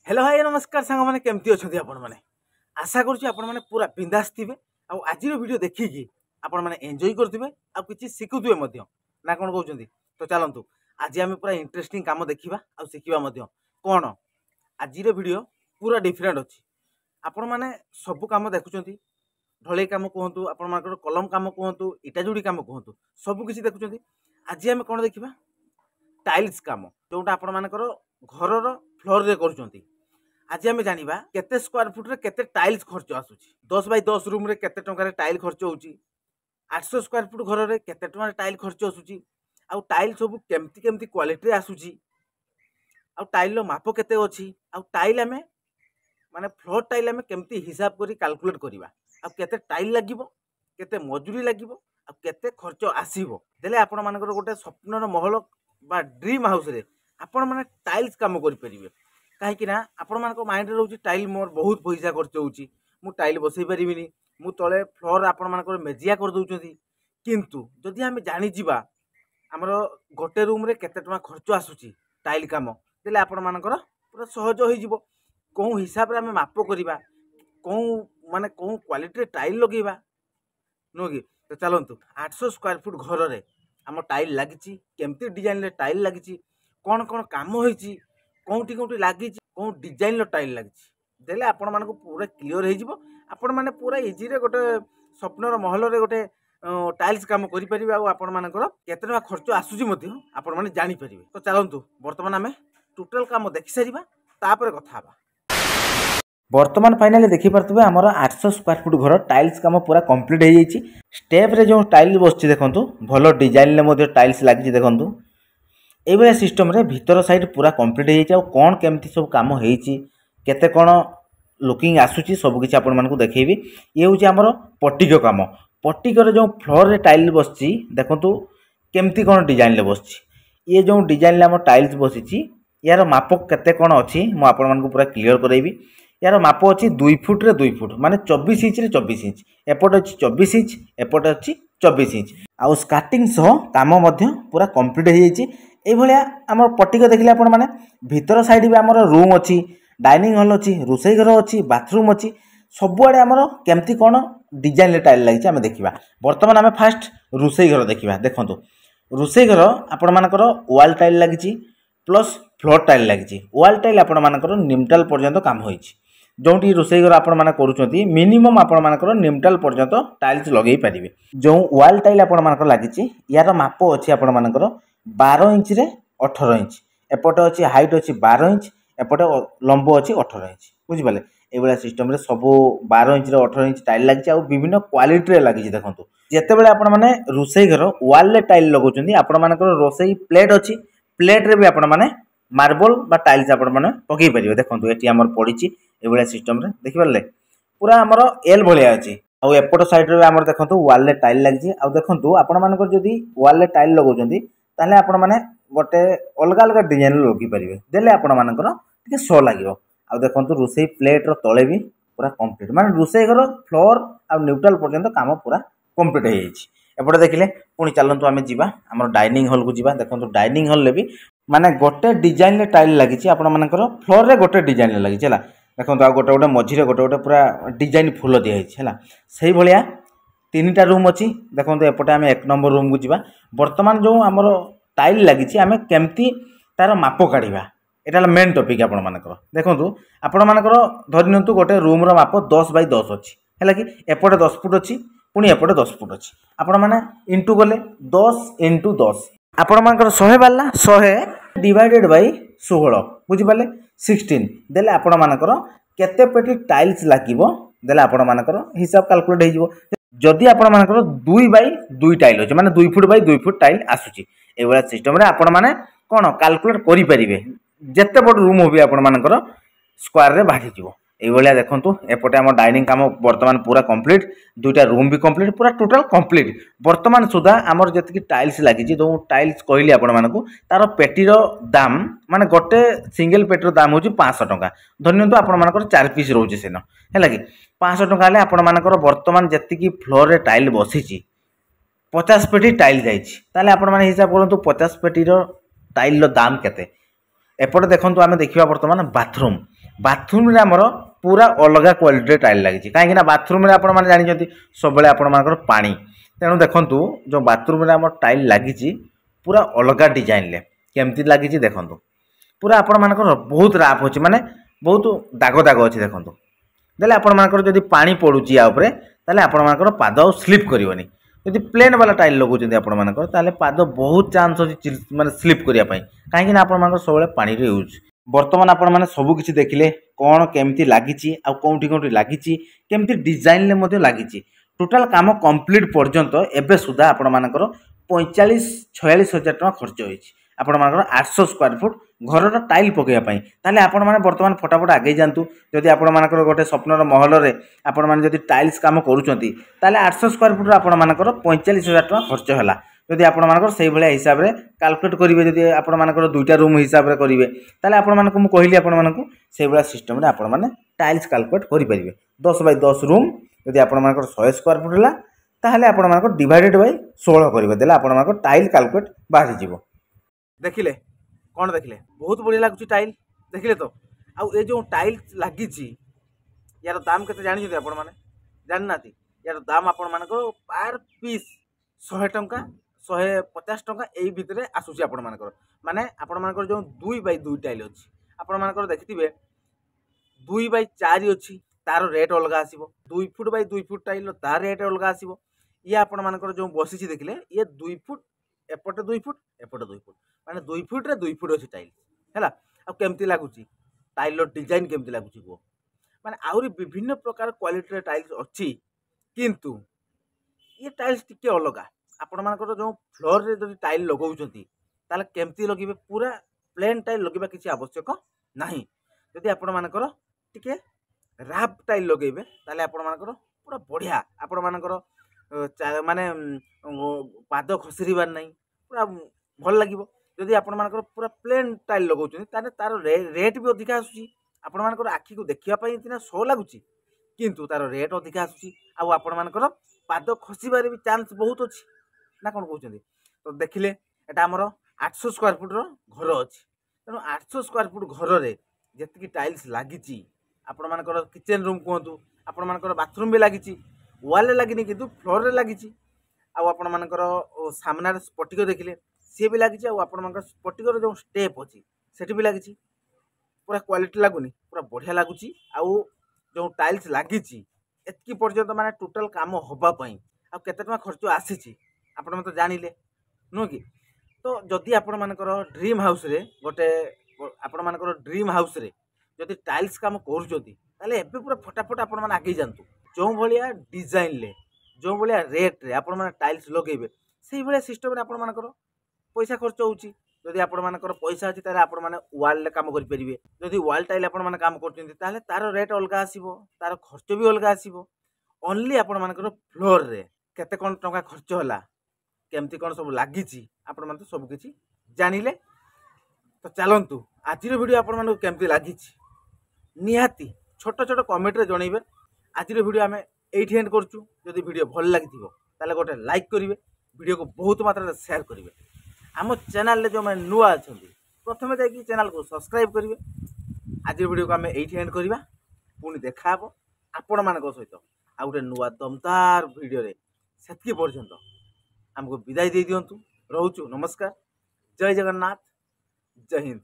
Hello hi नमस्कार सांग मैंने केमती अच्छा आपण मैंने आशा करूँ पूरा बिंदास थे आज वीडियो देखिकी आपण मैंने एंजॉय करुवे आ कि शिखुवे ना कौन कहते तो चलतु आज आम पूरा इंटरेस्टिंग काम देखा आ शिखा कौन आज वीडियो पूरा डिफरेंट अच्छी आपण मैंने सब कम देखुं ढलई कम कहतु आपण कलम कम कहतु इटा जोड़ी कम कहतु सबकि देखुं आज आम कौन देखा टाइल्स कम जोटा आपण मानकर घर फ्लोर रे करुँच आज आम जाना केते स्क्वायर फुट रे केते टाइल्स खर्च आसूची 10 बाय 10 रूम रे केते टंका टाइल खर्च होची 800 स्क्वायर फुट घर रे केते टंका टाइल खर्च आसूची आ टाइल सब केमती केमती क्वालिटी रे आसूची आ टाइल रो माप केते अछि आ टाइल आमे माने फ्लोर टाइल आमे केमती हिसाब करी कैलकुलेट करबा आ केते टाइल लागिवो केते मजूरी लागिवो आ केते खर्च आसीबो देले आपण मानकर गोटे स्वप्नर महल बा ड्रीम हाउस रे आपण माने टाइल्स काम करि परिबे कहीं आपण मान माइंड रोचे टाइल मोर बहुत पैसा खर्च होची मु टाइल बसई पारिनी मु तले फ्लोर आपण मान मेजिया कर दउचंती किंतु जदि आम जानी जिबा हमर गोटे रूम रे केते टका खर्च आसूची टाइल काम देले आपण मानकर पूरा सहज होई जिवो को हिसाब रे हम माप करबा को माने को क्वालिटी रे टाइल लगेबा नो कि तो चलंतु 800 स्क्वायर फुट घर रे हम टाइल लागिची केमती डिजाइन रे टाइल लागिची कोन कोन काम होईची कौटी कौटी लगी कौन डिजाइन टाइल लगी देले आपण मानक पूरा क्लीयर हो आपण माने पूरा इजी रे गोटे स्वप्नर महल रे गोटे टाइल्स काम करि परिबे आ आपण मानकर केते टका खर्च आसुची मध्ये आपण माने जानि परिबे तो चलंतु वर्तमान आमे टोटल काम देखि सारिबा तापर कथा हबा वर्तमान फाइनली देखि परतबे हमर 800 स्क्वायर फुट घर टाइल्स काम पूरा कंप्लीट हो जाईची स्टेप रे जो टाइल बसची देखंतु भलो डिजाइन ले मध्ये टाइल्स लागी देखंतु ये सिस्टम रे भीतर साइड पूरा कंप्लीट हो कौन केमती सब काम होते कौन लुकिंग आसूची सबकि आपण मानक देखी ये हूँ आमर पट्टिक काम पट्टिकर जो फ्लोर रे टाइल बसची देखंतु केमती कौन डिजाइन ले बसची ये जो डिजाइन आम टाइल्स बसी यार माप केते कौन अच्छी मुझे पूरा क्लीयर करेबी यार माप अच्छी 2 फुट रे 2 फुट माने 24 इंच रे 24 इंच एपट अच्छी 24 इंच एपट अच्छी 24 इंच आउ स्कार्टिंग सह काम पूरा कंप्लीट हो जाइए ये आम पट्टिक देखिले आपण माने भीतर साइड भी आमर रूम अच्छी डाइनिंग हॉल अच्छी रोसई घर अच्छी बाथरूम अच्छी सबुआड़े आमर केमती कौन डिजाइन टाइल लगी आम देखा बर्तमान आम फास्ट रोसई घर देखा देखो रोसई घर आपण मानकर वाल टाइल लगी प्लस फ्लोर टाइल लगी वाल टाइल आपण मानकर निमटाल पर्यंत काम होइछि जोटी रोसई घर आपण माने करूछंती मिनिमम आपण मानकर निमटाल पर्यंत टाइल्स लगे पारिबे जो वाल टाइल आपण मानकर लागिछि यार माप अछि आपण मानकर 12 इंच रे 18 इंच एपटे अच्छी हाइट अच्छी 12 इंच एपटे लंब अच्छी 18 इंच बुझिपाले ये सिस्टम रे सब 12 इंच रे 18 इंच टाइल लगी विभिन्न क्वालिटी रे लगी देखो जितेबाला आपण माने रोसई घर वाल रे टाइल लगौछंती आपण मानकर रोसई प्लेट अच्छी प्लेट रे भी आपण माने मार्बल बा टाइल्स आपण माने पकई परिबे देखो एटी हमर पड़ीची ये सिस्टम रे देखि पारले पूरा हमर एल भलिया अछि आ एपट साइड रे हमर देखंतु वाल रे टाइल लगी आ देखंतु आपण मानकर जदी वाल रे टाइल लगौछंती ताले आपण माने गोटे अलग अलग डिजाइन लगी पारिबे देले आपण मानकर टिके शो लागिवो आ देखंतु रोसई प्लेट रो तळे भी पूरा कंप्लीट माने रोसई घर फ्लोर आ न्यूट्रल पर्यंत काम पूरा कंप्लीट हो जाइछि एपटे देखिले पुणी चलंतु आमे जीवा हमर डाइनिंग हॉल को जीवा देखंतु डाइनिंग हॉल ले भी माने गोटे डिजाइन ले टाइल लागिछि आपण मानकर फ्लोर रे गोटे डिजाइन ले लागिछि हला देखंतु आ गोटे गोटे मझिरे गोटे गोटे पूरा डिजाइन फुल दिया है हला सही भलिया 3टा रूम अच्छी देखो एपटे आम 1 नंबर रूम को जीवा बर्तमान जो आमर टाइल लगी आम केमती तार माप काढ़ा यहाँ मेन टॉपिक आपण मानकर देखो आपण मानकर धरी नियंतु गोटे रूम रो माप 10 बाय 10 अच्छी है कि एपटे 10 फुट अच्छी पुणी एपटे 10 फुट अच्छी आपण मैंने इंटू गले 10 इंटू 10 आपण मानकर 100 बाला 100 डिवाइडेड बाय 16 बुझिपाले 16 देले आपण मानकर केते पेटी टाइल्स लागिवो देले आपण मानकर हिसाब कैलकुलेट हो जिवो जदि आपण मानकर 2 बाय 2 टाइल अछि माने 2 फुट बाय 2 फुट टाइल आसुची एवला सिस्टम रे आपण माने कोन कैलकुलेट करि परिबे जत्ते बड रूम होबी आपण मानकर स्क्वायर रे बाठी जिवो एवला देखंतु एपटे हम डाइनिंग काम वर्तमान पूरा कंप्लीट 2टा रूम भी कंप्लीट पूरा टोटल कंप्लीट वर्तमान सुधा हमर जति टाइल्स लागि जे जो टाइल्स कहली आपण मानकु तार पेटीर दाम माने गोटे सिंगल पेटीर दाम होची 500 टका धन्यवाद आपण मानकर 4 पीस रहउची सेन हैला कि 500 टका ले आपण मानकर वर्तमान जति फ्लोर रे टाइल बसिची 50 पेटी टाइल जाइछि ताले आपण माने हिसाब करंतु 50 पेटीर टाइल रो दाम केते एपटे देखंतु आमे देखिबा वर्तमान बाथरूम रे हमर पूरा अलग क्वालिटी टाइल लगी कहीं बाथरूम रे आपण माने जानि सब आपण मानकर पानी तेणु देखंतु जो बाथरूम रे हमर टाइल लगी पूरा अलग डिजाइन ले केमती लगी देखंतु पूरा आपण मानकर बहुत राप अछि माने बहुत दाग दाग अछि देखंतु देले आपण मानकर जदि पानी पडुची या ऊपर ताले आपण मानकर पाद स्लिप करिवनी यदि प्लेन वाला टाइल लगौଛନ୍ତି आपण मानकर ताले पाद बहुत चांस अछि माने स्लिप करिया पई काहे कि आपण मानकर सबले पानी रे यूज वर्तमान आपण माने सब किछि देखिले कोन केमती लागिची आ कोउठी कोउठी लागिची केमती डिजाइन ले मध्ये लागिची टोटल काम कंप्लीट पर्यंत एबे सुधा आपण मानकर 45-46 हजार टका खर्च होईची आपण मानकर 800 स्क्वायर फुट घर टाइल पकैया पई ताले आपण माने वर्तमान फटाफट आगे जानतु जदि आपण मानकर गोटे स्वप्नर महल रे आपण माने जदि टाइल्स काम करूचंती ताले 800 स्क्वायर फुट आपण मानकर 45 हजार टका खर्च होला जदि आपण मानकर सेही भलिया हिसाब रे कैलकुलेट करिवे जदि आपण मानकर दुईटा रूम हिसाब रे करिवे ताले आपण मानकु मु कहिली आपण मानकु सेही भलिया सिस्टम रे आपण माने टाइल्स कैलकुलेट करि परिवे 10 बाय 10 रूम जदि आपण मानकर 100 स्क्वायर फुट होला ताले आपण मानकर डिवाइडेड बाय 16 करिवे देला आपण मानकर टाइल कैलकुलेट बाहरी जिवो देखिले कौन देखिले बहुत बढ़िया लगुच टाइल देखिले तो आउ ए जो टाइल लगी यार दाम केते जानि आपण माने जानना यार दाम आपण मानकर पर पीस 100 टंका 150 टंका एई भितरे आसुची आपण मानकर माने आपण मानकर जो 2 बाय 2 टाइल अछि आपण मानकर देखिथिबे 2 बाय 4 अछि तार रेट अलग आसीबो 2 फुट बाय 2 फुट टाइल तार रेट अलग आसीबो ये आपण मानकर जो बसिची देखिले ये 2 फुट एपटे 2 फुट एपटे 2 फुट माने 2 फुट रे 2 फुट अछि टाइल हैला आ केमती लागुची टाइल रो डिजाइन केमती लागुची को माने आउरी विभिन्न प्रकार क्वालिटी रे टाइल्स अछि किंतु ये टाइल्स टिके अलगा आपण मानकर जो फ्लोर रे जदि टाइल लगाउछंती ताले केमती लगिबे पूरा प्लेन टाइल लगिबा किछि आवश्यक नाही जदि आपण मानकर टिके राफ टाइल लगेबे ताले आपण मानकर पूरा बढ़िया आपण मानकर माने पाद खसरिबार नाही पूरा भल लागिबो जदि आपण मानकर पूरा प्लेन टाइल लगाउछंती ताले तार रेट भी अधिक आसुची आपण मानकर आखी को देखिया पई इतना सो लागुची किंतु तार रेट अधिक आसुची आ आपण मानकर पाद खसिबार भी चांस बहुत अछि ना कोन कहउछंती तो देखिले एटा हमर 800 स्क्वायर फुट रो घर अछि तेनो 800 स्क्वायर फुट घर रे जेतिकी टाइल्स लागिची आपण मानकर किचन रूम कहतु आपण मानकर बाथरूम भी लागिची वॉल रे लागिनी किंतु फ्लोर रे लागिची आ आपण मानकर सामना रे स्पटिक देखिले सी भी लागिची आ आपण मानकर स्पटिक रो जो स्टेप अछि सेठी भी लागिची पूरा क्वालिटी लागुनी पूरा बढ़िया लागुची आ जो टाइल्स लागिची एतकी पर्यंत माने टोटल काम होबा पई आ केते टका खर्च आसीची आपण मते जानिले नो कि तो जदि आपण मानकर ड्रीम हाउस रे गोटे आपण मानकर ड्रीम हाउस रे जदि टाइल्स काम करूचोती ताले एबे पूरा फटाफट आपण माने आगे जानतु जो भलिया डिजाइन ले जो भलिया रेट रे आपण माने टाइल्स लगेबे सेही भलिया सिस्टम रे आपण मानकर पैसा खर्च होउची जदि आपण मानकर पैसा अछि ताले आपण माने वॉल ले काम करि परिबे जदि वॉल टाइल आपण माने काम करचंती ताले तार रेट अलगा आसीबो तार खर्च भी अलगा आसीबो ओनली आपण मानकर फ्लोर रे केते कोन टका खर्च होला केमती कोन सब लागिची आपण माने सब किछि जानिले तो चलंतु आजिर वीडियो आपण माने केमती लागिची निहाती छोट छोट कमेंट रे जणैबे आजिर वीडियो हमें एठी एंड करछु जदि वीडियो भल लागिथिबो ताले गोटे लाइक करिवे वीडियो को बहुत मात्रा रे शेयर करिवे आम चैनल रे जो मैं नुआ अछंती प्रथमे जाई चैनल को सब्सक्राइब करिवे आजिर वीडियो को हमें एठी एंड करिवा पुनी देखाबो आपण मानको सहित आ गोटे नुआ दमदार वीडियो रे सेतकी पर्यंत हमको विदाई दे दियंतु रहउछु नमस्कार जय जगन्नाथ जय हिंद।